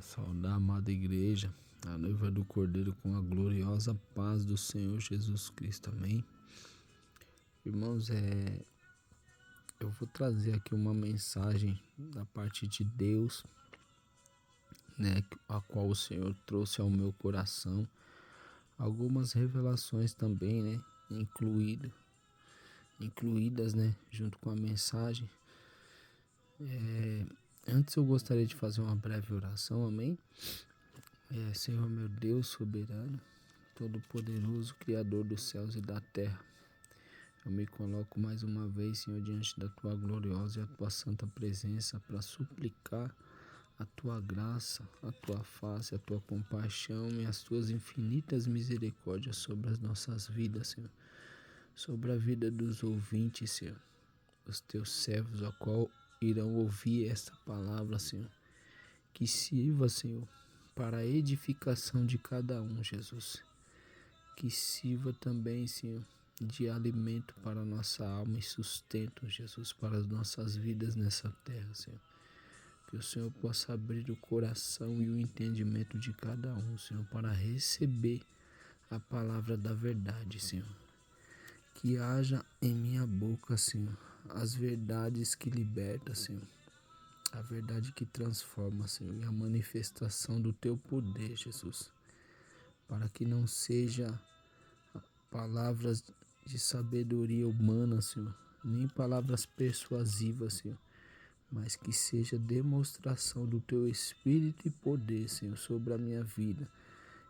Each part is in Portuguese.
Saudar a amada igreja, a noiva do Cordeiro, com a gloriosa paz do Senhor Jesus Cristo. Amém. Irmãos, eu vou trazer aqui uma mensagem da parte de Deus, né, a qual o Senhor trouxe ao meu coração. Algumas revelações também, né, incluídas, né, junto com a mensagem. Antes eu gostaria de fazer uma breve oração, amém? Senhor meu Deus soberano, todo-poderoso, Criador dos céus e da terra, eu me coloco mais uma vez, Senhor, diante da Tua gloriosa e a Tua santa presença para suplicar a Tua graça, a Tua face, a Tua compaixão e as Tuas infinitas misericórdias sobre as nossas vidas, Senhor, sobre a vida dos ouvintes, Senhor, os Teus servos, a qual irão ouvir esta palavra, Senhor, que sirva, Senhor, para a edificação de cada um, Jesus. Que sirva também, Senhor, de alimento para a nossa alma e sustento, Jesus, para as nossas vidas nessa terra, Senhor. Que o Senhor possa abrir o coração e o entendimento de cada um, Senhor, para receber a palavra da verdade, Senhor. Que haja em minha boca, Senhor, as verdades que libertam, Senhor. A verdade que transforma, Senhor, e a manifestação do Teu poder, Jesus. Para que não seja palavras de sabedoria humana, Senhor, nem palavras persuasivas, Senhor, mas que seja demonstração do Teu Espírito e poder, Senhor, sobre a minha vida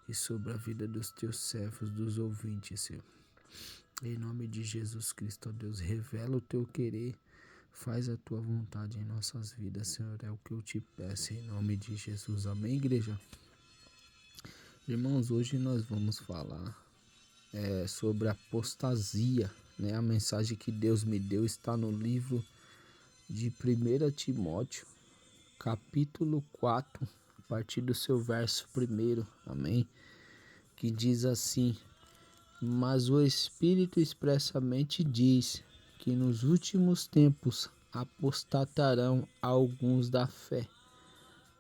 e sobre a vida dos Teus servos, dos ouvintes, Senhor. Em nome de Jesus Cristo, ó Deus, revela o Teu querer, faz a Tua vontade em nossas vidas, Senhor, é o que eu te peço, em nome de Jesus. Amém, igreja? Irmãos, hoje nós vamos falar sobre apostasia, né? A mensagem que Deus me deu está no livro de 1 Timóteo, capítulo 4, a partir do seu verso 1, amém? Que diz assim: mas o Espírito expressamente diz que nos últimos tempos apostatarão alguns da fé,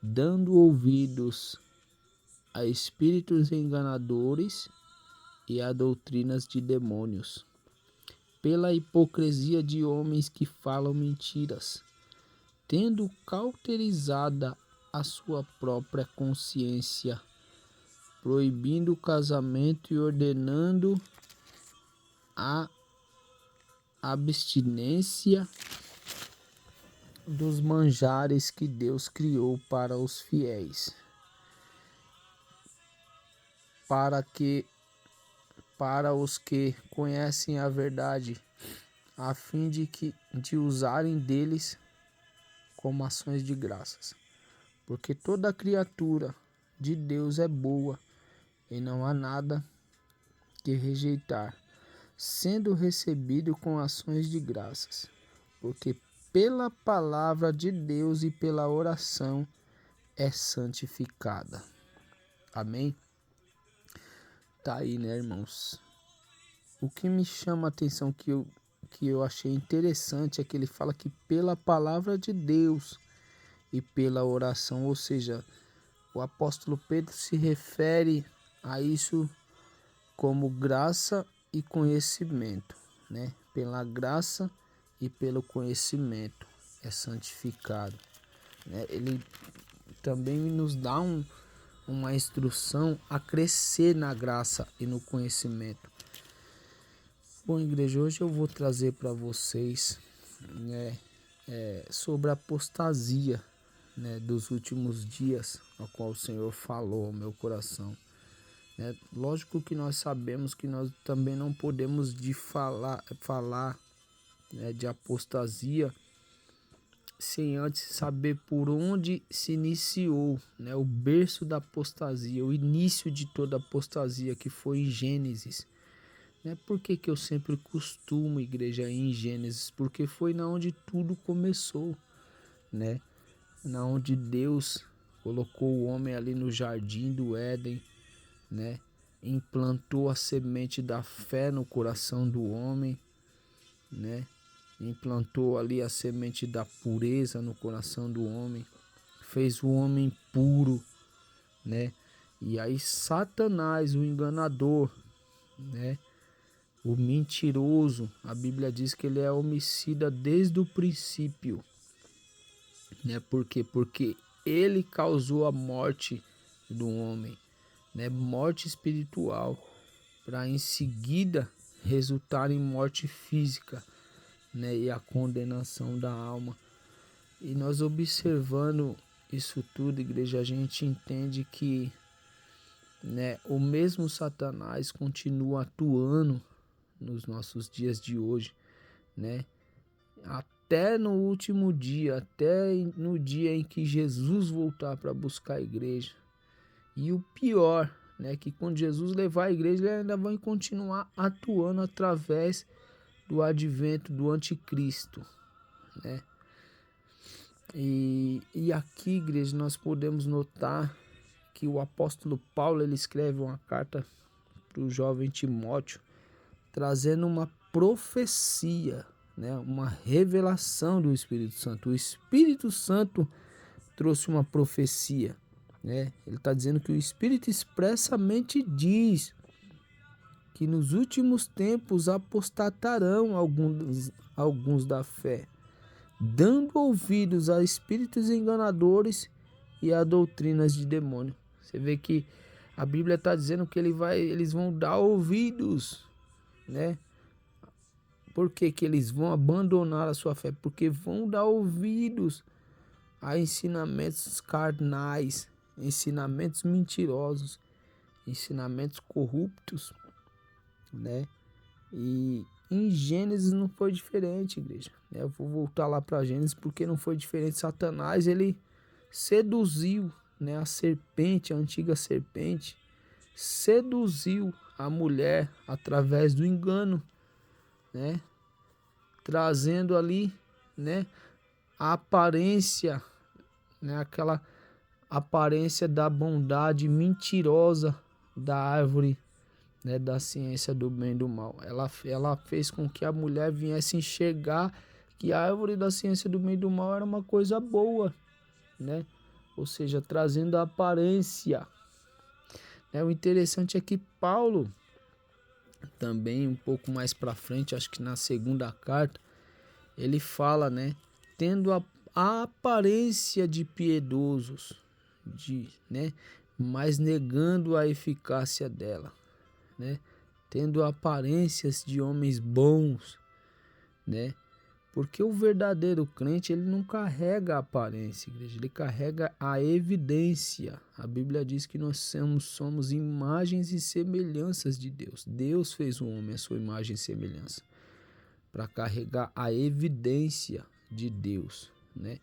dando ouvidos a espíritos enganadores e a doutrinas de demônios, pela hipocrisia de homens que falam mentiras, tendo cauterizada a sua própria consciência, proibindo o casamento e ordenando a abstinência dos manjares que Deus criou para os fiéis, para os que conhecem a verdade, a fim de usarem deles como ações de graças. Porque toda criatura de Deus é boa, e não há nada que rejeitar, sendo recebido com ações de graças, porque pela palavra de Deus e pela oração é santificada. Amém? Tá aí, né, irmãos? O que me chama a atenção, que eu achei interessante, é que ele fala que pela palavra de Deus e pela oração, ou seja, o apóstolo Pedro se refere a isso como graça e conhecimento, né? Pela graça e pelo conhecimento é santificado, né? Ele também nos dá uma instrução a crescer na graça e no conhecimento. Bom, igreja, hoje eu vou trazer para vocês, né, sobre a apostasia, né, dos últimos dias, a qual o Senhor falou ao meu coração. Lógico que nós sabemos que nós também não podemos falar né, de apostasia sem antes saber por onde se iniciou, né, o berço da apostasia, o início de toda apostasia, que foi em Gênesis. Por que eu sempre costumo, igreja, ir em Gênesis? Porque foi na onde tudo começou, né? Na onde Deus colocou o homem ali no jardim do Éden, né? Implantou a semente da fé no coração do homem, né? Implantou ali a semente da pureza no coração do homem, fez o homem puro, né? E aí Satanás, o enganador, né? O mentiroso, a Bíblia diz que ele é homicida desde o princípio, né? Por quê? Porque ele causou a morte do homem, né? Morte espiritual, para em seguida resultar em morte física, né? E a condenação da alma. E nós observando isso tudo, igreja, a gente entende que, né, o mesmo Satanás continua atuando nos nossos dias de hoje, né? Até no último dia, até no dia em que Jesus voltar para buscar a igreja. E o pior, né, que quando Jesus levar a igreja, ele ainda vai continuar atuando através do advento do anticristo, né? E aqui, igreja, nós podemos notar que o apóstolo Paulo, ele escreve uma carta para o jovem Timóteo, trazendo uma profecia, né, uma revelação do Espírito Santo. O Espírito Santo trouxe uma profecia, né? Ele está dizendo que o Espírito expressamente diz que nos últimos tempos apostatarão alguns da fé, dando ouvidos a espíritos enganadores e a doutrinas de demônio. Você vê que a Bíblia está dizendo que eles vão dar ouvidos, né? Por que que eles vão abandonar a sua fé? Porque vão dar ouvidos a ensinamentos carnais, ensinamentos mentirosos, ensinamentos corruptos, né? E em Gênesis não foi diferente, igreja. Eu vou voltar lá para Gênesis porque não foi diferente. Satanás, ele seduziu, né, a serpente, a antiga serpente, seduziu a mulher através do engano, né? Trazendo ali, né, a aparência, né, aquela aparência da bondade mentirosa da árvore, né, da ciência do bem e do mal. Ela fez com que a mulher viesse enxergar que a árvore da ciência do bem e do mal era uma coisa boa, né? Ou seja, trazendo a aparência. O interessante é que Paulo, também um pouco mais para frente, acho que na segunda carta, ele fala, né, tendo a aparência de piedosos, né, mas negando a eficácia dela, né, tendo aparências de homens bons, né, porque o verdadeiro crente, ele não carrega a aparência, igreja, ele carrega a evidência. A Bíblia diz que nós somos imagens e semelhanças de Deus. Deus fez o homem à sua imagem e semelhança, para carregar a evidência de Deus, né?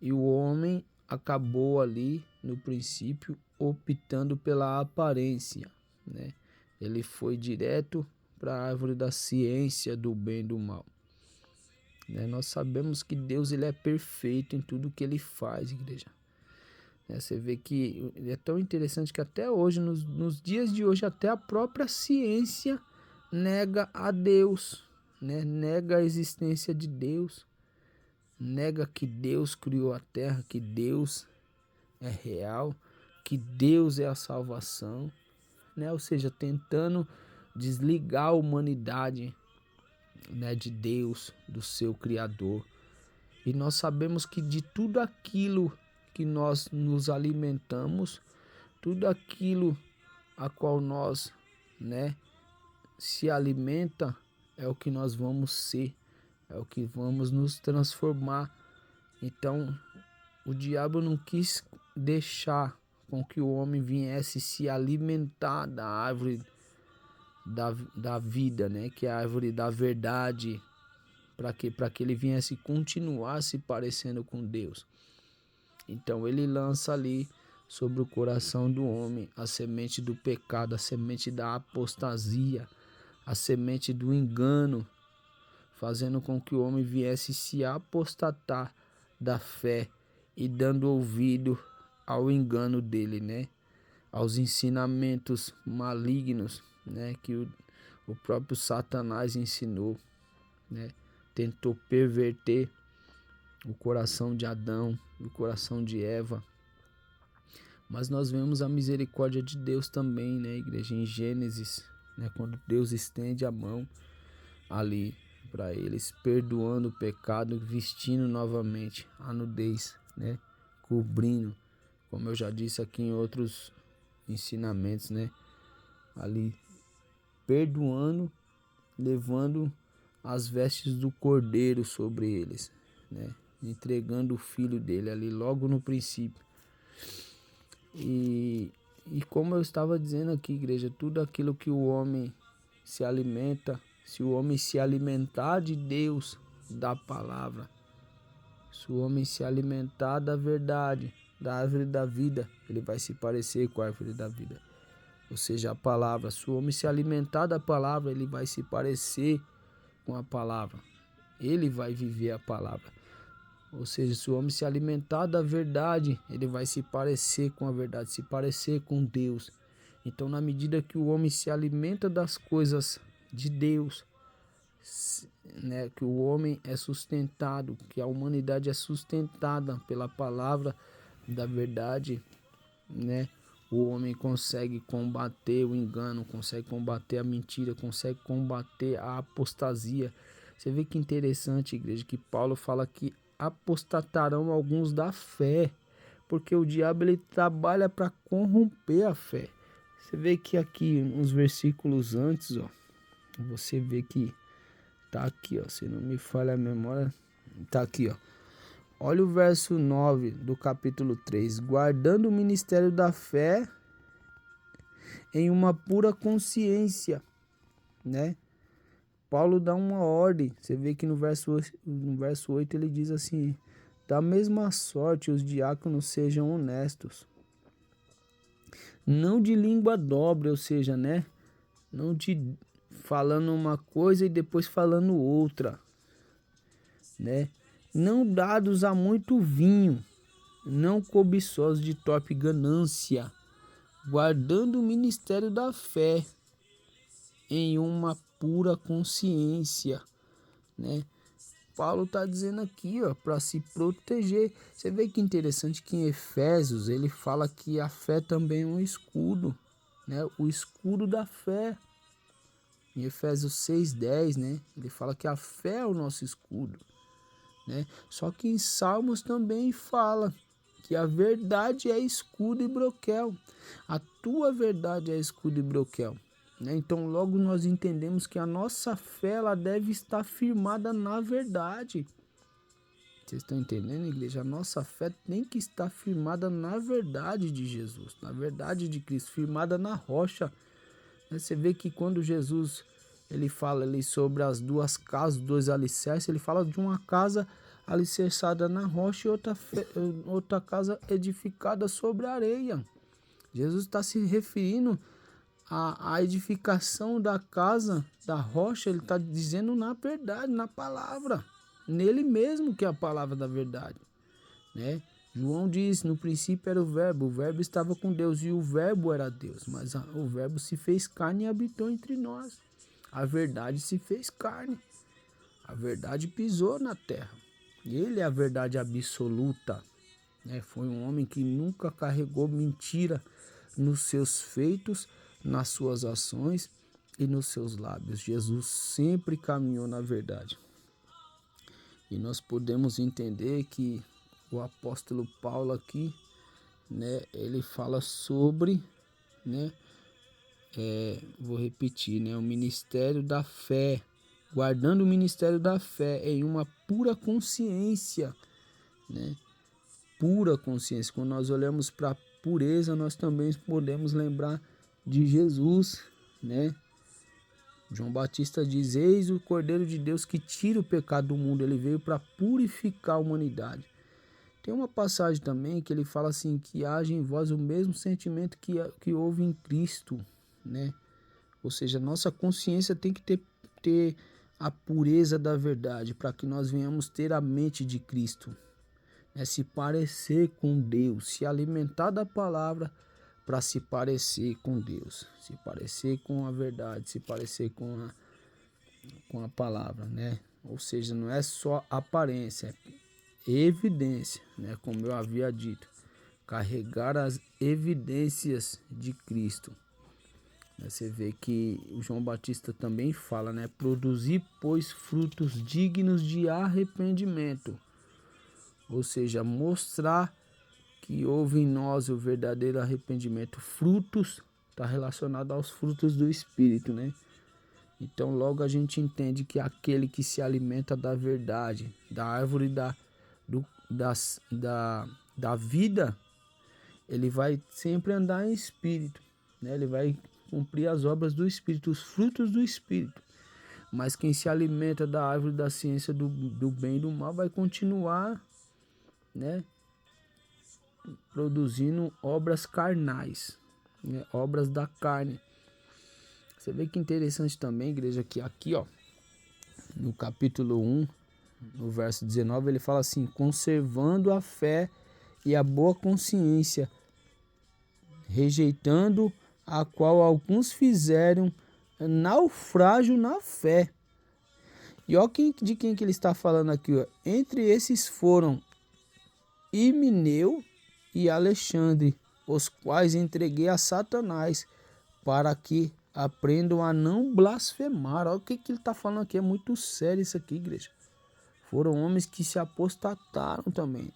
E o homem acabou ali, no princípio, optando pela aparência, né? Ele foi direto para a árvore da ciência do bem e do mal. Nós sabemos que Deus, ele é perfeito em tudo que ele faz, igreja. Você vê que é tão interessante que até hoje, nos dias de hoje, até a própria ciência nega a Deus, né? Nega a existência de Deus, nega que Deus criou a terra, que Deus é real, que Deus é a salvação, né? Ou seja, tentando desligar a humanidade, né, de Deus, do seu Criador. E nós sabemos que de tudo aquilo que nós nos alimentamos, tudo aquilo a qual nós, né, se alimenta, é o que nós vamos ser, é o que vamos nos transformar. Então, o diabo não quis deixar com que o homem viesse se alimentar da árvore da vida, né, que é a árvore da verdade, para que ele viesse continuar se parecendo com Deus. Então ele lança ali sobre o coração do homem a semente do pecado, a semente da apostasia, a semente do engano, fazendo com que o homem viesse se apostatar da fé e dando ouvido ao engano dele, né? Aos ensinamentos malignos, né? Que o próprio Satanás ensinou, né? Tentou perverter o coração de Adão, o coração de Eva, Mas nós vemos a misericórdia de Deus também, né, igreja, em Gênesis, né, quando Deus estende a mão ali para eles, perdoando o pecado, vestindo novamente a nudez, né, cobrindo, como eu já disse aqui em outros ensinamentos, né, ali perdoando, levando as vestes do cordeiro sobre eles, né, entregando o filho dele ali logo no princípio. E como eu estava dizendo aqui, igreja, tudo aquilo que o homem se alimenta, se o homem se alimentar de Deus, da palavra, se o homem se alimentar da verdade, da árvore da vida, ele vai se parecer com a árvore da vida. Ou seja, a palavra, se o homem se alimentar da palavra, ele vai se parecer com a palavra. Ele vai viver a palavra. Ou seja, se o homem se alimentar da verdade, ele vai se parecer com a verdade, se parecer com Deus. Então, na medida que o homem se alimenta das coisas de Deus, né, que o homem é sustentado, que a humanidade é sustentada pela palavra da verdade, né, o homem consegue combater o engano, consegue combater a mentira, consegue combater a apostasia. Você vê que interessante, igreja, que Paulo fala que apostatarão alguns da fé, porque o diabo ele trabalha para corromper a fé. Você vê que aqui uns versículos antes, ó, você vê que tá aqui, ó, se não me falha a memória, tá aqui, ó. Olha o verso 9 do capítulo 3. Guardando o ministério da fé em uma pura consciência, né? Paulo dá uma ordem. Você vê que no verso 8 ele diz assim: da mesma sorte os diáconos sejam honestos, não de língua dobre, ou seja, né? Não de falando uma coisa e depois falando outra, né? Não dados a muito vinho, não cobiçosos de torpe ganância, guardando o ministério da fé em uma pura consciência, né? Paulo está dizendo aqui, ó, para se proteger. Você vê que interessante que em Efésios ele fala que a fé também é um escudo, né? O escudo da fé. Em Efésios 6:10, né? Ele fala que a fé é o nosso escudo, né? Só que em Salmos também fala que a verdade é escudo e broquel. A tua verdade é escudo e broquel, né? Então logo nós entendemos que a nossa fé ela deve estar firmada na verdade. Vocês estão entendendo, igreja? A nossa fé tem que estar firmada na verdade de Jesus, na verdade de Cristo, firmada na rocha. Você vê que quando Jesus ele fala ali sobre as duas casas, dois alicerces, ele fala de uma casa alicerçada na rocha e outra casa edificada sobre a areia. Jesus está se referindo à edificação da casa, da rocha, ele está dizendo na verdade, na palavra, nele mesmo que é a palavra da verdade, né? João diz, no princípio era o verbo estava com Deus e o verbo era Deus, mas o verbo se fez carne e habitou entre nós. A verdade se fez carne, a verdade pisou na terra, ele é a verdade absoluta, né? Foi um homem que nunca carregou mentira nos seus feitos, nas suas ações e nos seus lábios. Jesus sempre caminhou na verdade. E nós podemos entender que o apóstolo Paulo aqui, né, ele fala sobre, né, vou repetir, né, o ministério da fé, guardando o ministério da fé em uma pura consciência, né, pura consciência. Quando nós olhamos para a pureza, nós também podemos lembrar de Jesus, né? João Batista diz: eis o Cordeiro de Deus que tira o pecado do mundo. Ele veio para purificar a humanidade. Tem uma passagem também que ele fala assim, que haja em vós o mesmo sentimento que houve em Cristo, né? Ou seja, nossa consciência tem que ter a pureza da verdade, para que nós venhamos ter a mente de Cristo, né? Se parecer com Deus, se alimentar da palavra para se parecer com Deus, se parecer com a verdade, se parecer com a palavra, né? Ou seja, não é só aparência, é evidência, né? Como eu havia dito, carregar as evidências de Cristo. Você vê que o João Batista também fala, né? Produzir, pois, frutos dignos de arrependimento. Ou seja, mostrar que houve em nós o verdadeiro arrependimento. Frutos está relacionado aos frutos do Espírito, né? Então logo a gente entende que aquele que se alimenta da verdade, da árvore da vida, ele vai sempre andar em Espírito, né? Ele vai cumprir as obras do Espírito, os frutos do Espírito. Mas quem se alimenta da árvore da ciência do bem e do mal vai continuar, né, produzindo obras carnais, né, obras da carne. Você vê que interessante também, igreja, que aqui, ó, no capítulo 1, no verso 19, ele fala assim: conservando a fé e a boa consciência, rejeitando a qual alguns fizeram naufrágio na fé. E ó de quem que ele está falando aqui, ó. Entre esses foram Himeneu e Alexandre, os quais entreguei a Satanás, para que aprendam a não blasfemar. Olha o que ele está falando aqui, é muito sério isso aqui, igreja. Foram homens que se apostataram também,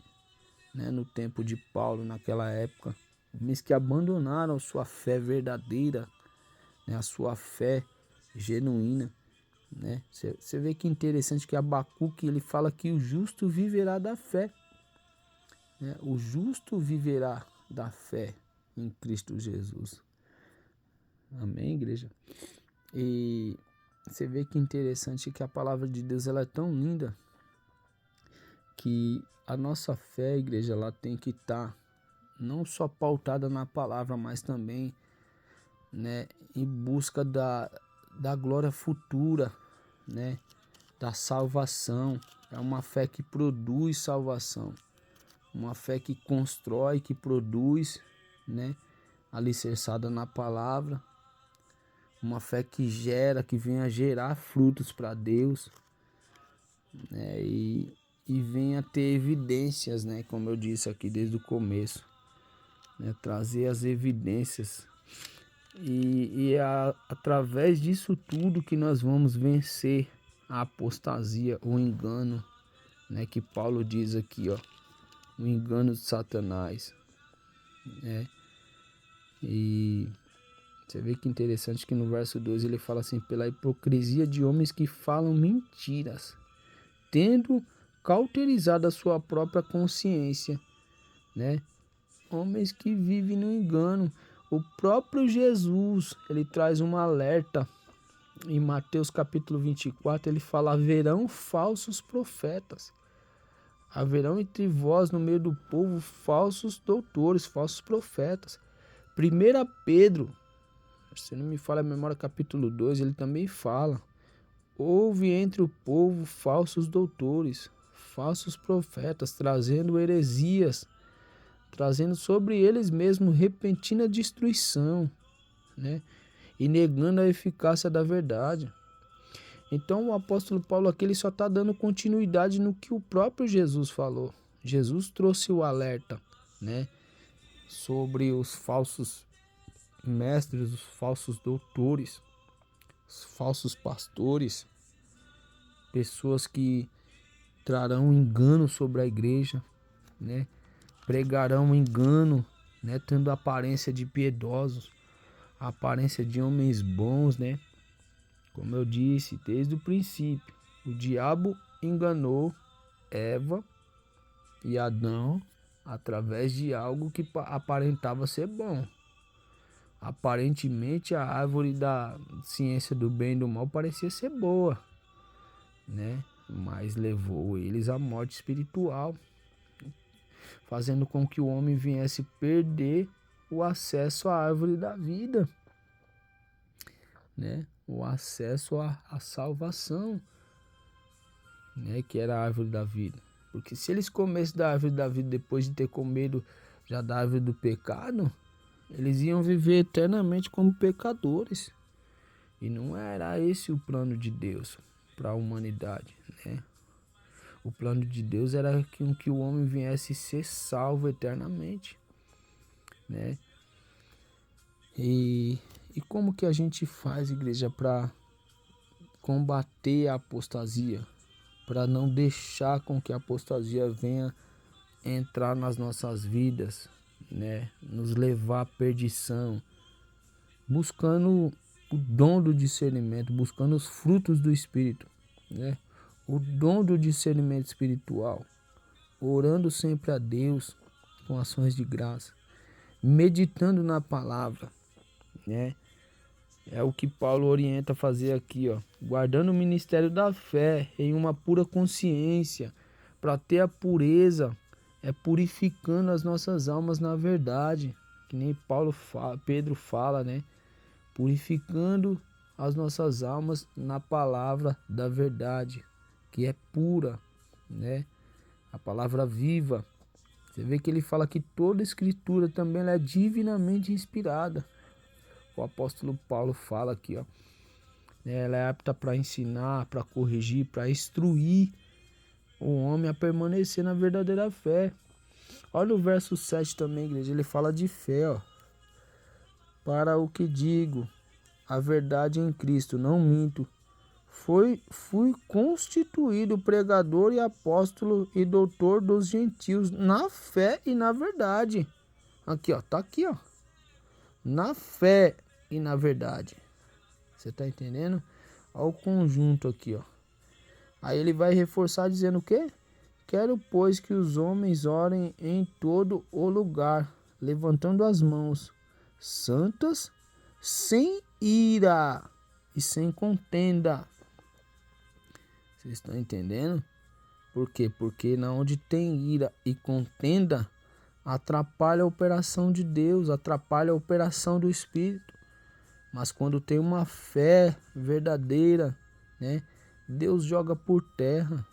né, no tempo de Paulo, naquela época. Homens que abandonaram sua fé verdadeira, né, a sua fé genuína. Né? Você vê que interessante que Abacuque ele fala que o justo viverá da fé. Né? O justo viverá da fé em Cristo Jesus. Amém, igreja? E você vê que interessante que a palavra de Deus ela é tão linda que a nossa fé, igreja, ela tem que estar não só pautada na palavra, mas também, né, em busca da glória futura, né, da salvação. É uma fé que produz salvação, uma fé que constrói, que produz, né, alicerçada na palavra, uma fé que gera, que venha gerar frutos para Deus, né, e venha ter evidências, né, como eu disse aqui desde o começo, né, trazer as evidências. E é através disso tudo que nós vamos vencer a apostasia, o engano, né, que Paulo diz aqui, ó, o engano de Satanás, né? E você vê que interessante que no verso 2 ele fala assim: pela hipocrisia de homens que falam mentiras, tendo cauterizado a sua própria consciência, né? Homens que vivem no engano. O próprio Jesus, ele traz um alerta em Mateus capítulo 24, ele fala: haverão falsos profetas, haverão entre vós no meio do povo falsos doutores, falsos profetas. 1 Pedro, se não me falha a memória, capítulo 2, ele também fala: houve entre o povo falsos doutores, falsos profetas, trazendo heresias, trazendo sobre eles mesmos repentina destruição, né? E negando a eficácia da verdade. Então o apóstolo Paulo aqui ele só está dando continuidade no que o próprio Jesus falou. Jesus trouxe o alerta, né, sobre os falsos mestres, os falsos doutores, os falsos pastores, pessoas que trarão engano sobre a igreja, né, pregarão engano, né, tendo aparência de piedosos, a aparência de homens bons, né? Como eu disse desde o princípio, o diabo enganou Eva e Adão através de algo que aparentava ser bom. Aparentemente a árvore da ciência do bem e do mal parecia ser boa, né? Mas levou eles à morte espiritual, fazendo com que o homem viesse perder o acesso à árvore da vida, né? O acesso à salvação, né? Que era a árvore da vida. Porque se eles comessem da árvore da vida depois de ter comido já da árvore do pecado, eles iam viver eternamente como pecadores. E não era esse o plano de Deus para a humanidade, né? O plano de Deus era que o homem viesse ser salvo eternamente. né? E como que a gente faz, igreja, para combater a apostasia? Para não deixar com que a apostasia venha entrar nas nossas vidas, né? Nos levar à perdição, buscando o dom do discernimento, buscando os frutos do Espírito, né? O dom do discernimento espiritual, orando sempre a Deus com ações de graça, meditando na palavra, né? É o que Paulo orienta a fazer aqui, ó, guardando o ministério da fé em uma pura consciência, para ter a pureza, purificando as nossas almas na verdade, que nem Pedro fala, né? Purificando as nossas almas na palavra da verdade, que é pura, né? A palavra viva. Você vê que ele fala que toda escritura também é divinamente inspirada. O apóstolo Paulo fala aqui, ó, ela é apta para ensinar, para corrigir, para instruir o homem a permanecer na verdadeira fé. Olha o verso 7 também, igreja, ele fala de fé, ó. Para o que digo, a verdade em Cristo, não minto. Fui constituído pregador e apóstolo e doutor dos gentios na fé e na verdade. Aqui, ó, tá aqui, ó. Na fé e na verdade. Você tá entendendo? Olha o conjunto aqui, ó. Aí ele vai reforçar dizendo o quê? Quero, pois, que os homens orem em todo o lugar, levantando as mãos santas, sem ira e sem contenda. Vocês estão entendendo? Por quê? Porque na onde tem ira e contenda, atrapalha a operação de Deus, atrapalha a operação do Espírito. Mas quando tem uma fé verdadeira, né, Deus joga por terra,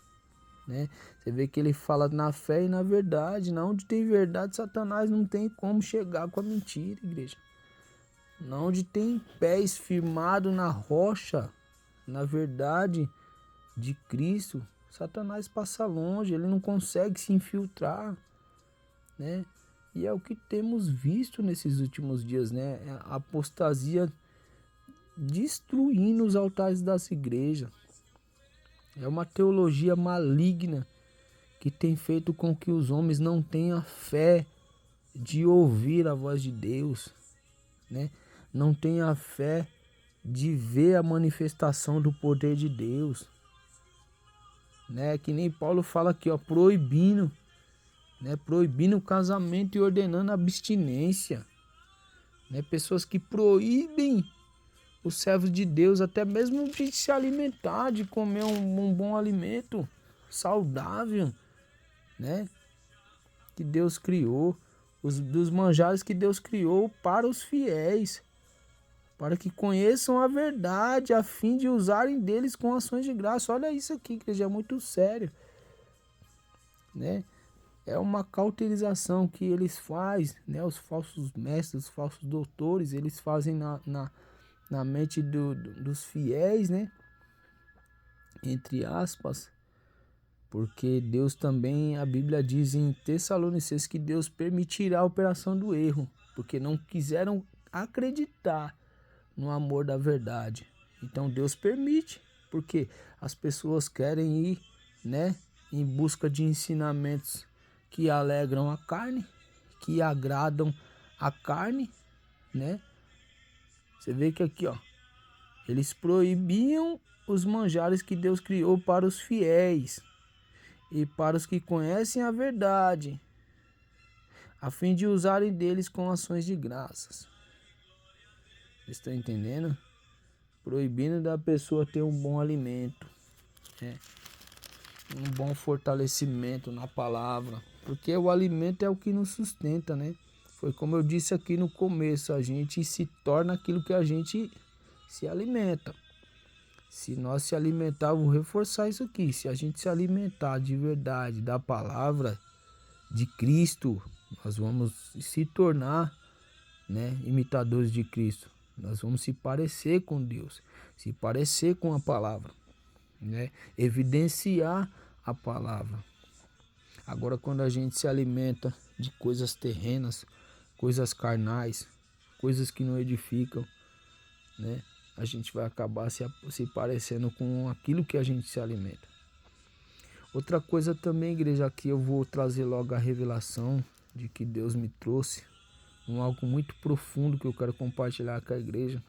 né? Você vê que ele fala na fé e na verdade. Na onde tem verdade, Satanás não tem como chegar com a mentira, igreja. Na onde tem pés firmados na rocha, na verdade de Cristo, Satanás passa longe, ele não consegue se infiltrar, né? E é o que temos visto nesses últimos dias, né? A apostasia destruindo os altares das igrejas. É uma teologia maligna que tem feito com que os homens não tenham fé de ouvir a voz de Deus, né? Não tenham a fé de ver a manifestação do poder de Deus, né? Que nem Paulo fala aqui, ó, proibindo, né? Proibindo o casamento e ordenando a abstinência, né? Pessoas que proíbem os servos de Deus até mesmo de se alimentar, de comer um bom alimento saudável, né? Que Deus criou, dos manjares que Deus criou para os fiéis, para que conheçam a verdade, a fim de usarem deles com ações de graça. Olha isso aqui, que já é muito sério, né? É uma cauterização que eles fazem, né? Os falsos mestres, os falsos doutores, eles fazem na mente dos fiéis, né? Entre aspas, porque Deus também, a Bíblia diz em Tessalonicenses que Deus permitirá a operação do erro, porque não quiseram acreditar no amor da verdade. Então Deus permite, porque as pessoas querem ir, né, em busca de ensinamentos que alegram a carne, que agradam a carne, né? Você vê que aqui, ó, eles proibiam os manjares que Deus criou para os fiéis e para os que conhecem a verdade, a fim de usarem deles com ações de graças. Estão entendendo? Proibindo da pessoa ter um bom alimento, né? Um bom fortalecimento na palavra, porque o alimento é o que nos sustenta, né? Foi como eu disse aqui no começo, a gente se torna aquilo que a gente se alimenta. Se nós se alimentar, vou reforçar isso aqui, se a gente se alimentar de verdade da palavra de Cristo, nós vamos se tornar, né, imitadores de Cristo. Nós vamos se parecer com Deus, se parecer com a palavra, né? Evidenciar a palavra. Agora, quando a gente se alimenta de coisas terrenas, coisas carnais, coisas que não edificam, né? A gente vai acabar se parecendo com aquilo que a gente se alimenta. Outra coisa também, igreja, aqui eu vou trazer logo a revelação de que Deus me trouxe, algo muito profundo que eu quero compartilhar com a igreja.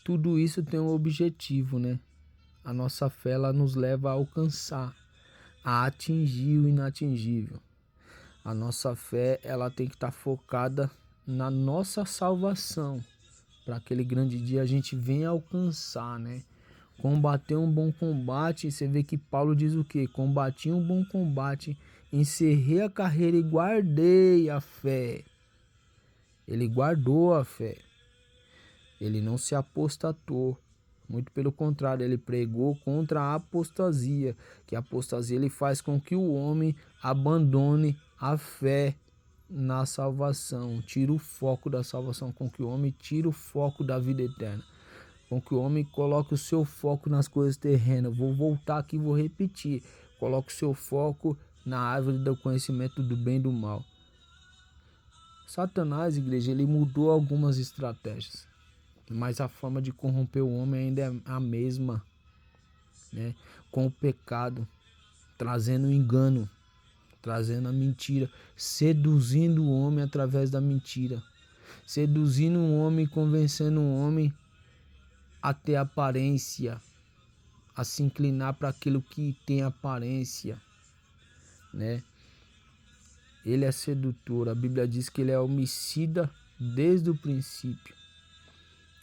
Tudo isso tem um objetivo, né? A nossa fé, ela nos leva a alcançar, a atingir o inatingível. A nossa fé, ela tem que estar focada na nossa salvação, para aquele grande dia a gente venha alcançar, né? Combater um bom combate. Você vê que Paulo diz o quê? Combati um bom combate, encerrei a carreira e guardei a fé. Ele guardou a fé. Ele não se apostatou. Muito pelo contrário, ele pregou contra a apostasia. Que a apostasia ele faz com que o homem abandone a fé na salvação. Tira o foco da salvação, com que o homem tira o foco da vida eterna. Com que o homem coloque o seu foco nas coisas terrenas. Vou voltar aqui e vou repetir. Coloque o seu foco na árvore do conhecimento do bem e do mal. Satanás, igreja, ele mudou algumas estratégias. Mas a forma de corromper o homem ainda é a mesma, né? Com o pecado, trazendo o engano, trazendo a mentira, seduzindo o homem através da mentira. Seduzindo o homem, convencendo o homem a ter aparência, a se inclinar para aquilo que tem aparência, né? Ele é sedutor. A Bíblia diz que ele é homicida desde o princípio,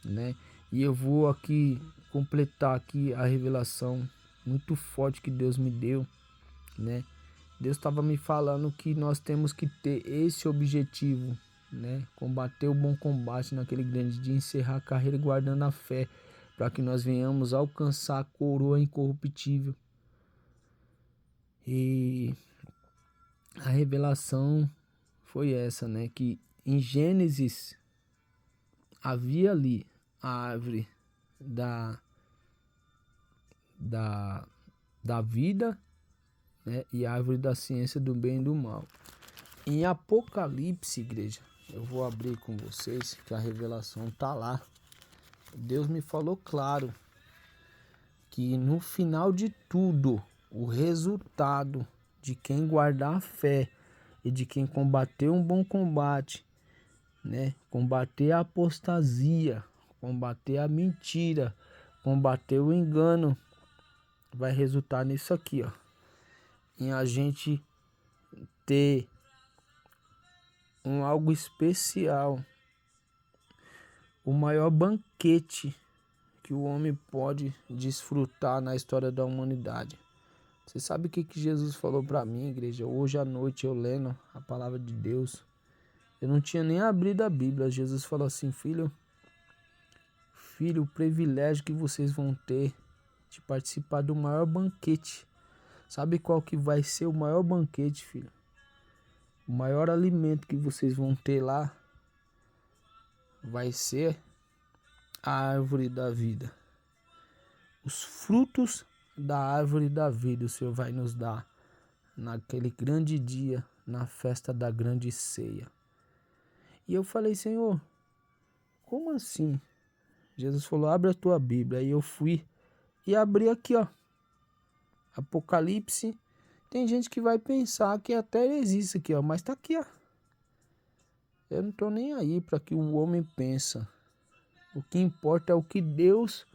né? E eu vou aqui completar aqui a revelação muito forte que Deus me deu, né? Deus estava me falando que nós temos que ter esse objetivo, né? Combater o bom combate naquele grande dia, encerrar a carreira guardando a fé, para que nós venhamos alcançar a coroa incorruptível. E a revelação foi essa, né? Que em Gênesis havia ali a árvore da vida, né? E a árvore da ciência do bem e do mal. Em Apocalipse, igreja, eu vou abrir com vocês que a revelação tá lá. Deus me falou claro que no final de tudo, o resultado de quem guardar a fé e de quem combater um bom combate, né? Combater a apostasia, combater a mentira, combater o engano, vai resultar nisso aqui, ó. Em a gente ter algo especial, o maior banquete que o homem pode desfrutar na história da humanidade. Você sabe o que Jesus falou para mim, igreja? Hoje à noite eu lendo a palavra de Deus, eu não tinha nem abrido a Bíblia. Jesus falou assim: filho, o privilégio que vocês vão ter de participar do maior banquete. Sabe qual que vai ser o maior banquete, filho? O maior alimento que vocês vão ter lá vai ser a árvore da vida. Os frutos da árvore da vida o Senhor vai nos dar naquele grande dia, na festa da grande ceia. E eu falei: Senhor, como assim? Jesus falou: abre a tua Bíblia. Aí eu fui e abri aqui, ó, Apocalipse. Tem gente que vai pensar que até existe aqui, ó, mas tá aqui, ó. Eu não tô nem aí para que o homem pensa. O que importa é o que Deus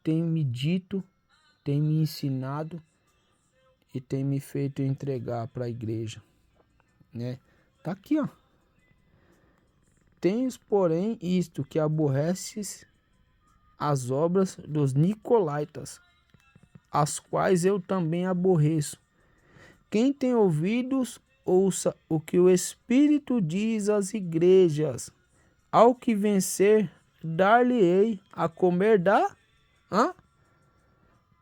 tem me dito, tem me ensinado e tem me feito entregar para a igreja, né? Tá aqui, ó. Tens, porém, isto, que aborreces as obras dos nicolaítas, as quais eu também aborreço. Quem tem ouvidos, ouça o que o Espírito diz às igrejas. Ao que vencer, dar-lhe-ei a comer da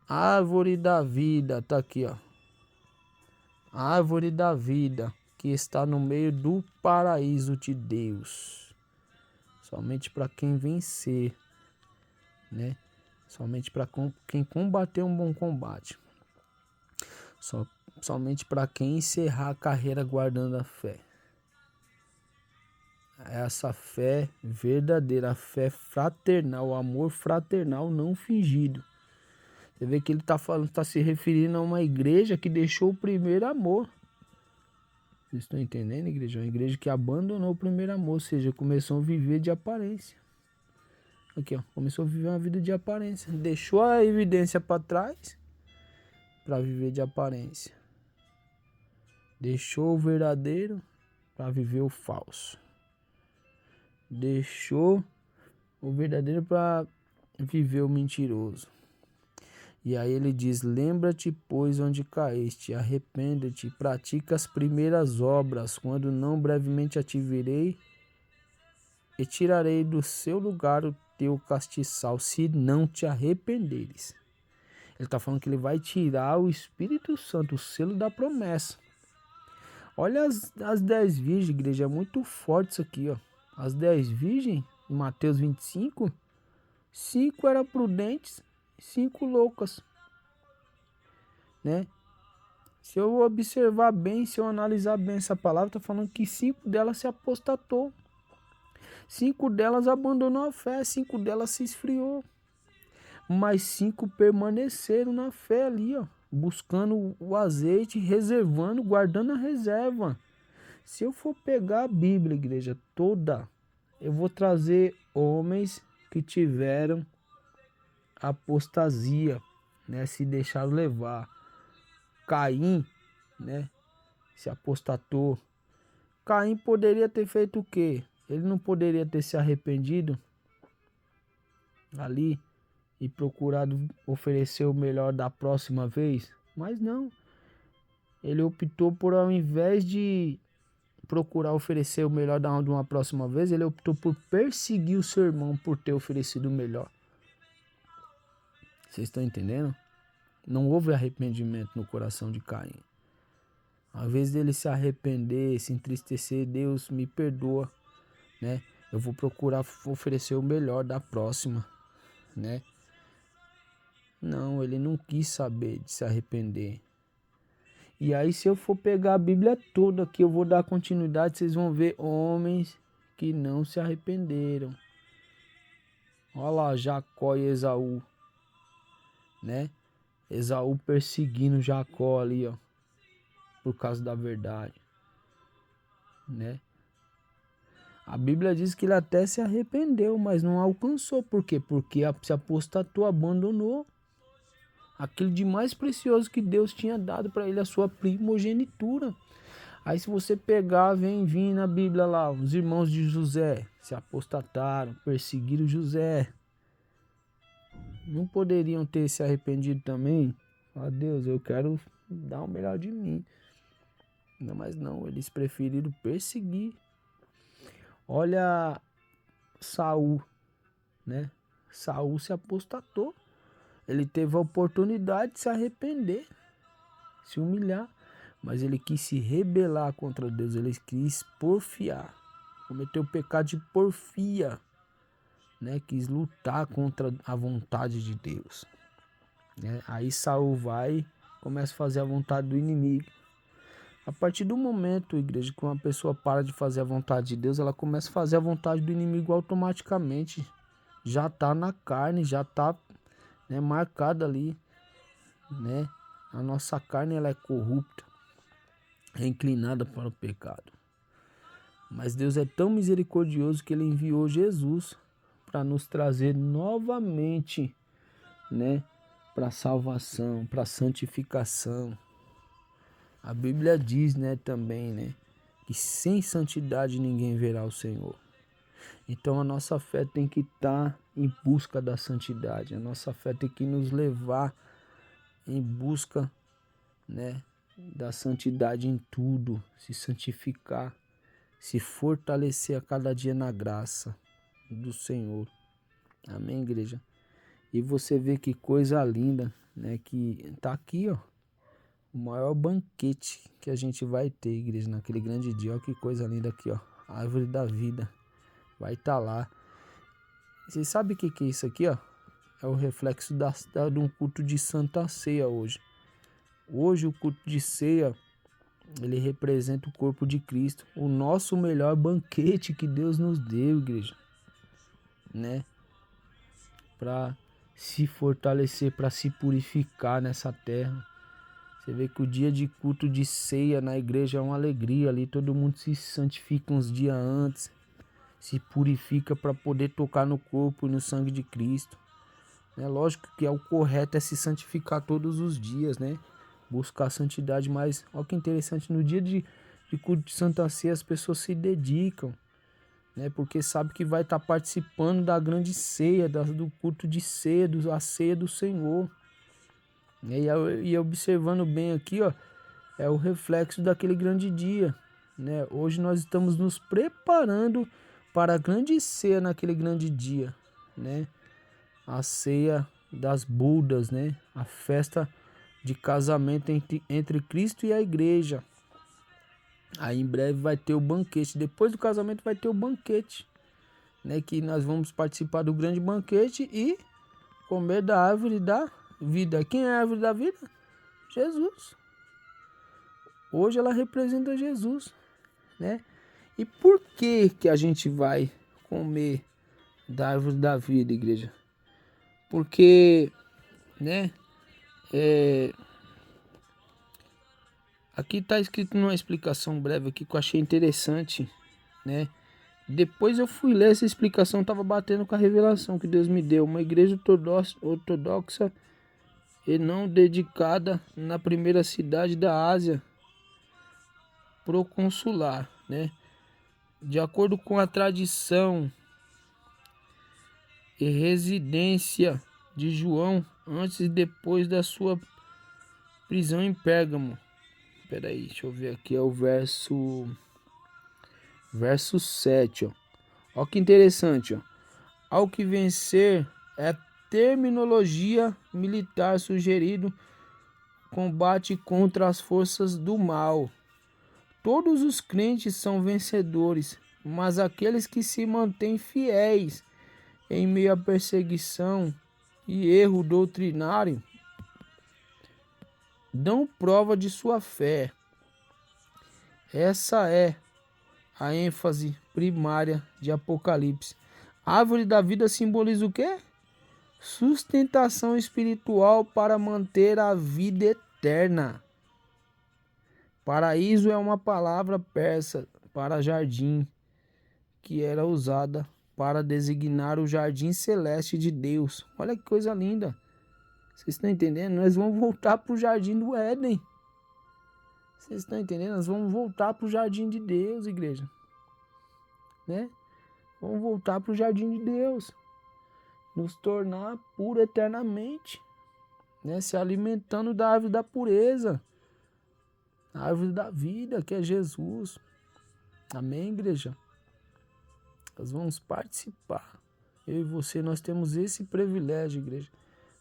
árvore da vida. Tá aqui, ó. A árvore da vida que está no meio do paraíso de Deus. Somente para quem vencer, né? Somente para quem combater um bom combate. Somente para quem encerrar a carreira guardando a fé. é essa fé verdadeira, a fé fraternal, o amor fraternal não fingido. Você vê que ele está falando, está se referindo a uma igreja que deixou o primeiro amor. Vocês estão entendendo, igreja? Uma igreja que abandonou o primeiro amor, ou seja, começou a viver de aparência. Aqui, ó, começou a viver uma vida de aparência. Deixou a evidência para trás para viver de aparência. Deixou o verdadeiro para viver o falso. Deixou o verdadeiro para viver o mentiroso. E aí ele diz: lembra-te, pois, onde caíste, arrependa-te, pratica as primeiras obras, quando não brevemente te virei e tirarei do seu lugar o teu castiçal, se não te arrependeres. Ele está falando que ele vai tirar o Espírito Santo, o selo da promessa. Olha as 10 virgens, igreja, é muito forte isso aqui, ó. As 10 virgens, em Mateus 25, 5 eram prudentes, 5 loucas, né? Se eu observar bem, se eu analisar bem essa palavra, está falando que 5 delas se apostatou. 5 delas abandonou a fé, 5 delas se esfriou. Mas 5 permaneceram na fé ali, ó, buscando o azeite, reservando, guardando a reserva. Se eu for pegar a Bíblia, igreja, toda, eu vou trazer homens que tiveram apostasia, né, se deixaram levar. Caim, né, se apostatou. Caim poderia ter feito o quê? Ele não poderia ter se arrependido ali e procurado oferecer o melhor da próxima vez? Mas não. Ele optou por, ao invés de procurar oferecer o melhor de uma próxima vez, ele optou por perseguir o seu irmão por ter oferecido o melhor. Vocês estão entendendo? Não houve arrependimento no coração de Caim. Ao invés dele se arrepender, se entristecer, Deus me perdoa, né? Eu vou procurar oferecer o melhor da próxima, né? Não, ele não quis saber de se arrepender. E aí, se eu for pegar a Bíblia toda aqui, eu vou dar continuidade, vocês vão ver homens que não se arrependeram. Olha lá, Jacó e Esaú, né? Esaú perseguindo Jacó ali, ó, por causa da verdade, né? A Bíblia diz que ele até se arrependeu, mas não alcançou. Por quê? Porque se apostatou, abandonou aquilo de mais precioso que Deus tinha dado para ele, a sua primogenitura. Aí se você pegar, vir na Bíblia lá, os irmãos de José se apostataram, perseguiram José. Não poderiam ter se arrependido também? Ah, Deus, eu quero dar o melhor de mim. Não, mas não, eles preferiram perseguir. Olha Saul, né? Saul se apostatou. Ele teve a oportunidade de se arrepender, se humilhar, mas ele quis se rebelar contra Deus, ele quis porfiar, cometeu o pecado de porfia, né? Quis lutar contra a vontade de Deus, né? Aí Saul vai, começa a fazer a vontade do inimigo. A partir do momento, igreja, que uma pessoa para de fazer a vontade de Deus, ela começa a fazer a vontade do inimigo automaticamente. Já está na carne, já está, né, marcada ali, né? A nossa carne, ela é corrupta, é inclinada para o pecado. Mas Deus é tão misericordioso que ele enviou Jesus para nos trazer novamente, né, para a salvação, para a santificação. A Bíblia diz, né, também, né, que sem santidade ninguém verá o Senhor. Então a nossa fé tem que estar em busca da santidade. A nossa fé tem que nos levar em busca, né, da santidade em tudo, se santificar, se fortalecer a cada dia na graça do Senhor. Amém, igreja? E você vê que coisa linda, né, que tá aqui, ó, o maior banquete que a gente vai ter, igreja, naquele grande dia. Olha que coisa linda aqui, ó, a árvore da vida vai estar lá. Você sabe o que é isso aqui, ó? É o reflexo de um culto de Santa Ceia hoje. Hoje o culto de ceia ele representa o corpo de Cristo, o nosso melhor banquete que Deus nos deu, igreja, né? Para se fortalecer, para se purificar nessa terra. Você vê que o dia de culto de ceia na igreja é uma alegria ali, todo mundo se santifica uns dias antes, se purifica para poder tocar no corpo e no sangue de Cristo. É lógico que o correto é se santificar todos os dias, né? Buscar a santidade, mas olha que interessante, no dia de culto de Santa Ceia as pessoas se dedicam, né? Porque sabe que vai estar participando da grande ceia, do culto de ceia, a ceia do Senhor. E observando bem aqui, ó, é o reflexo daquele grande dia, né? Hoje nós estamos nos preparando para a grande ceia naquele grande dia, né? A ceia das bodas, né? A festa de casamento entre Cristo e a igreja. Aí em breve vai ter o banquete. Depois do casamento vai ter o banquete, né? Que nós vamos participar do grande banquete e comer da árvore da vida. Quem é a árvore da vida? Jesus. Hoje ela representa Jesus, né? E por que a gente vai comer da árvore da vida, igreja? Porque, né? Aqui está escrito numa explicação breve aqui que eu achei interessante, né? Depois eu fui ler essa explicação, estava batendo com a revelação que Deus me deu. Uma igreja ortodoxa e não dedicada na primeira cidade da Ásia proconsular, né? De acordo com a tradição e residência de João antes e depois da sua prisão em Pérgamo. Peraí, deixa eu ver aqui, é o verso 7, ó. Ó que interessante, ó. Ao que vencer é terminologia militar sugerido combate contra as forças do mal. Todos os crentes são vencedores, mas aqueles que se mantêm fiéis em meio à perseguição e erro doutrinário dão prova de sua fé. Essa é a ênfase primária de Apocalipse. A árvore da vida simboliza o quê? Sustentação espiritual para manter a vida eterna. Paraíso é uma palavra persa para jardim, que era usada para designar o jardim celeste de Deus. Olha que coisa linda. Vocês estão entendendo? Nós vamos voltar para o jardim do Éden. Vocês estão entendendo? Nós vamos voltar para o jardim de Deus, igreja. Né? Vamos voltar para o jardim de Deus. Nos tornar puro eternamente. Né? Se alimentando da árvore da pureza. A árvore da vida, que é Jesus. Amém, igreja? Nós vamos participar. Eu e você, nós temos esse privilégio, igreja.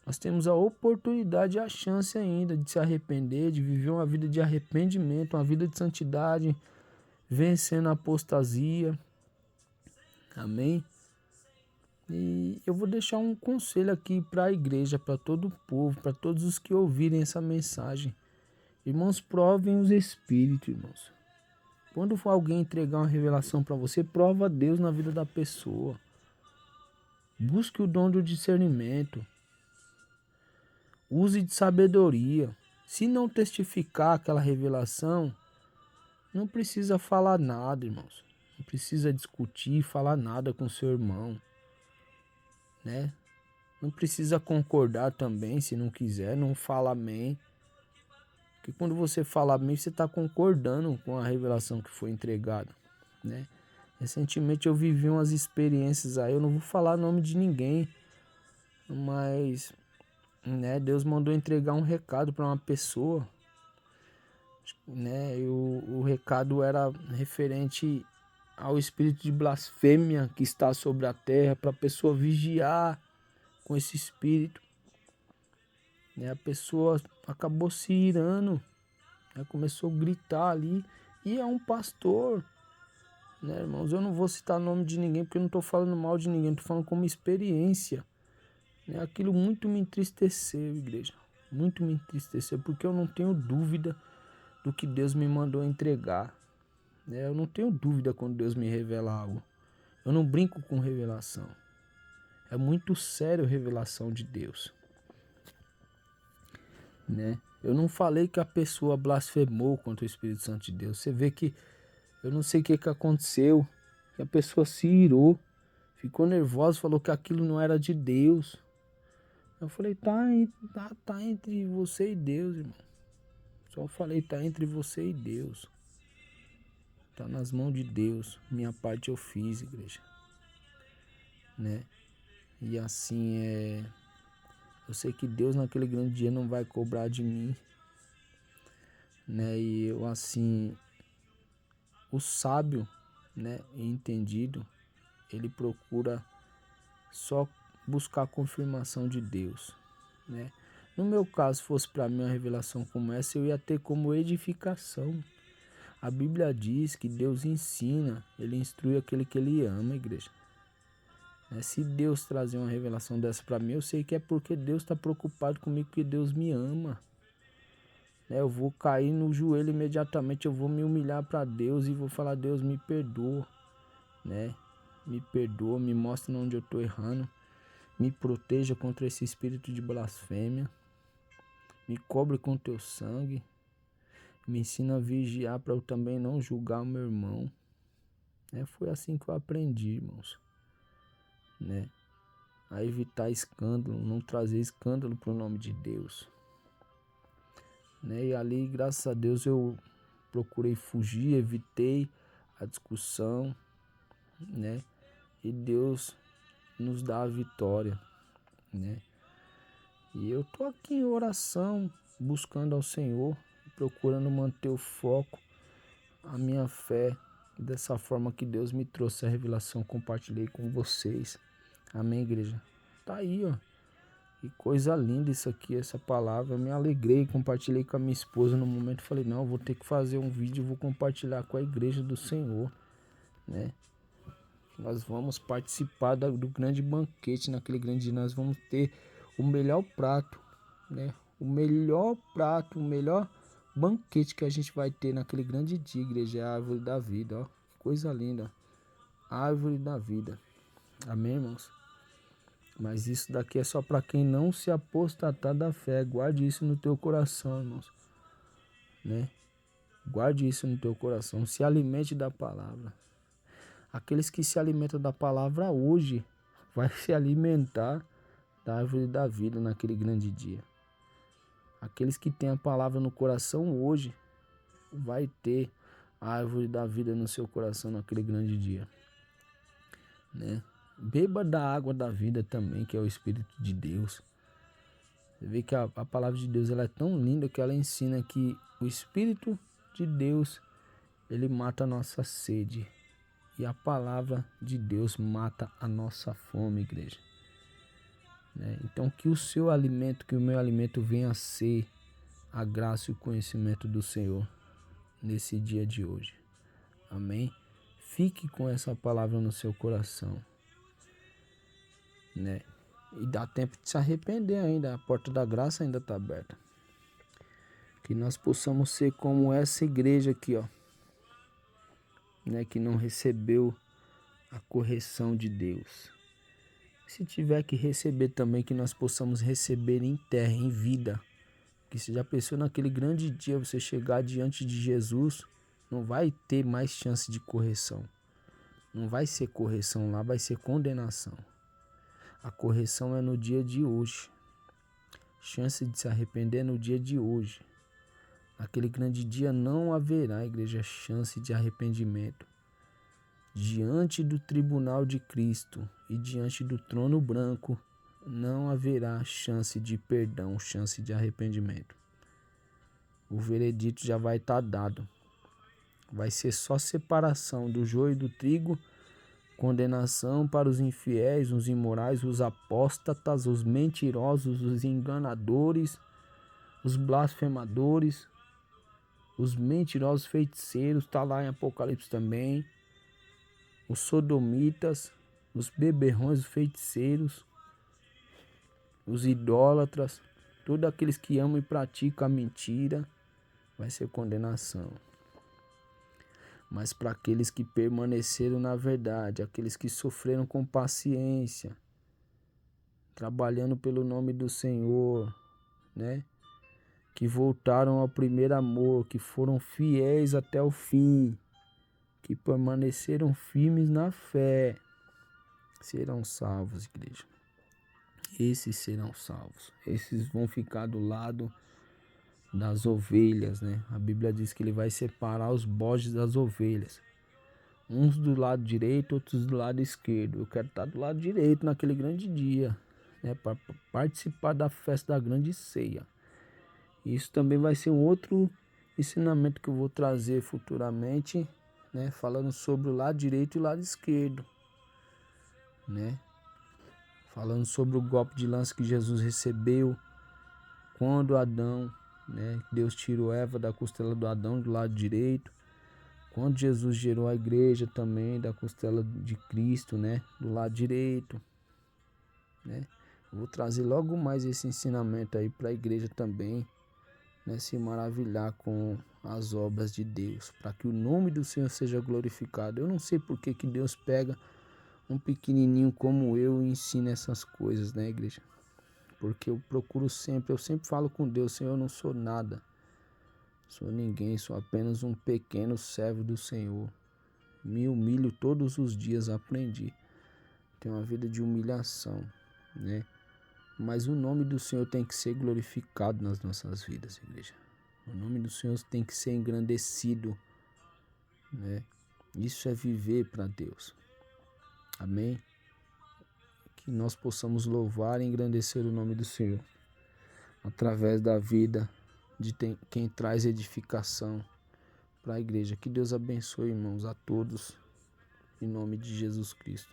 Nós temos a oportunidade e a chance ainda de se arrepender, de viver uma vida de arrependimento, uma vida de santidade, vencendo a apostasia. Amém? E eu vou deixar um conselho aqui para a igreja, para todo o povo, para todos os que ouvirem essa mensagem. Irmãos, provem os espíritos, irmãos. Quando for alguém entregar uma revelação para você, prova Deus na vida da pessoa. Busque o dom do discernimento. Use de sabedoria. Se não testificar aquela revelação, não precisa falar nada, irmãos. Não precisa discutir, falar nada com seu irmão, né? Não precisa concordar também, se não quiser, não fala amém. Porque quando você fala amém, você está concordando com a revelação que foi entregada, né? Recentemente eu vivi umas experiências aí, eu não vou falar o nome de ninguém, mas, né, Deus mandou entregar um recado para uma pessoa, né? E o recado era referente ao espírito de blasfêmia que está sobre a terra, para a pessoa vigiar com esse espírito, né? A pessoa acabou se irando, né? Começou a gritar ali, e é um pastor, né, irmãos? Eu não vou citar o nome de ninguém, porque eu não estou falando mal de ninguém, estou falando como experiência, né? Aquilo muito me entristeceu, igreja, muito me entristeceu, porque eu não tenho dúvida do que Deus me mandou entregar. Eu não tenho dúvida quando Deus me revela algo. Eu não brinco com revelação. É muito sério a revelação de Deus. Eu não falei que a pessoa blasfemou contra o Espírito Santo de Deus. Você vê que eu não sei o que aconteceu. Que a pessoa se irou, ficou nervosa, falou que aquilo não era de Deus. Eu falei, tá entre você e Deus, irmão. Só falei, tá entre você e Deus. Tá nas mãos de Deus. Minha parte eu fiz, igreja. E assim eu sei que Deus naquele grande dia não vai cobrar de mim. E eu assim, o sábio, e entendido, ele procura só buscar a confirmação de Deus, No meu caso, fosse para mim uma revelação como essa, eu ia ter como edificação. A Bíblia diz que Deus ensina, ele instrui aquele que ele ama, igreja. Se Deus trazer uma revelação dessa para mim, eu sei que é porque Deus está preocupado comigo, porque Deus me ama. Eu vou cair no joelho imediatamente, eu vou me humilhar para Deus e vou falar, Deus, me perdoa, Me perdoa, me mostra onde eu estou errando, me proteja contra esse espírito de blasfêmia, me cobre com teu sangue, me ensina a vigiar para eu também não julgar o meu irmão. Foi assim que eu aprendi, irmãos, a evitar escândalo, não trazer escândalo para o nome de Deus. E ali, graças a Deus, eu procurei fugir, evitei a discussão, E Deus nos dá a vitória, E eu tô aqui em oração, buscando ao Senhor, procurando manter o foco, a minha fé, dessa forma que Deus me trouxe a revelação, compartilhei com vocês. Amém, igreja? Tá aí, ó. Que coisa linda isso aqui, essa palavra. Eu me alegrei, compartilhei com a minha esposa no momento. Falei, não, eu vou ter que fazer um vídeo, vou compartilhar com a igreja do Senhor, Nós vamos participar do grande banquete. Naquele grande dia nós vamos ter o melhor prato, O melhor prato, o melhor banquete que a gente vai ter naquele grande dia, igreja, é a árvore da vida, ó. Coisa linda. Árvore da vida. Amém, irmãos? Mas isso daqui é só para quem não se apostatar da fé. Guarde isso no teu coração, irmãos. Guarde isso no teu coração. Se alimente da palavra. Aqueles que se alimentam da palavra hoje vai se alimentar da árvore da vida naquele grande dia. Aqueles que têm a palavra no coração hoje vai ter a árvore da vida no seu coração naquele grande dia. Beba da água da vida também, que é o Espírito de Deus. Você vê que a palavra de Deus ela é tão linda que ela ensina que o Espírito de Deus ele mata a nossa sede. E a palavra de Deus mata a nossa fome, igreja. Então que o seu alimento, que o meu alimento venha a ser a graça e o conhecimento do Senhor nesse dia de hoje. Amém? Fique com essa palavra no seu coração. E dá tempo de se arrepender ainda. A porta da graça ainda está aberta. Que nós possamos ser como essa igreja aqui, ó. Que não recebeu a correção de Deus. Se tiver que receber também, que nós possamos receber em terra, em vida. Que se já pensou naquele grande dia você chegar diante de Jesus, não vai ter mais chance de correção. Não vai ser correção lá, vai ser condenação. A correção é no dia de hoje. Chance de se arrepender é no dia de hoje. Naquele grande dia não haverá, igreja, chance de arrependimento. Diante do tribunal de Cristo e diante do trono branco, não haverá chance de perdão, chance de arrependimento. O veredito já vai estar dado. Vai ser só separação do joio e do trigo, condenação para os infiéis, os imorais, os apóstatas, os mentirosos, os enganadores, os blasfemadores, os mentirosos feiticeiros, está lá em Apocalipse também, os sodomitas, os beberrões, os feiticeiros, os idólatras, todos aqueles que amam e praticam a mentira, vai ser condenação. Mas para aqueles que permaneceram na verdade, aqueles que sofreram com paciência, trabalhando pelo nome do Senhor, né? Que voltaram ao primeiro amor, que foram fiéis até o fim, que permaneceram firmes na fé, serão salvos, igreja. Esses serão salvos. Esses vão ficar do lado das ovelhas, né? A Bíblia diz que ele vai separar os bodes das ovelhas. Uns do lado direito, outros do lado esquerdo. Eu quero estar do lado direito naquele grande dia, né? Para participar da festa da grande ceia. Isso também vai ser um outro ensinamento que eu vou trazer futuramente, né? Falando sobre o lado direito e o lado esquerdo, né? Falando sobre o golpe de lança que Jesus recebeu quando Adão, né? Deus tirou Eva da costela do Adão do lado direito. Quando Jesus gerou a igreja também da costela de Cristo, né? Do lado direito, né? Eu vou trazer logo mais esse ensinamento aí para a igreja também, né? Se maravilhar com as obras de Deus, para que o nome do Senhor seja glorificado. Eu não sei por que Deus pega um pequenininho como eu e ensina essas coisas, né, igreja? Porque eu sempre falo com Deus: Senhor, eu não sou nada, sou ninguém, sou apenas um pequeno servo do Senhor. Me humilho todos os dias, aprendi. Tenho uma vida de humilhação, né? Mas o nome do Senhor tem que ser glorificado nas nossas vidas, igreja. O nome do Senhor tem que ser engrandecido, né? Isso é viver para Deus. Amém? Que nós possamos louvar e engrandecer o nome do Senhor através da vida de quem traz edificação para a igreja. Que Deus abençoe, irmãos, a todos, em nome de Jesus Cristo.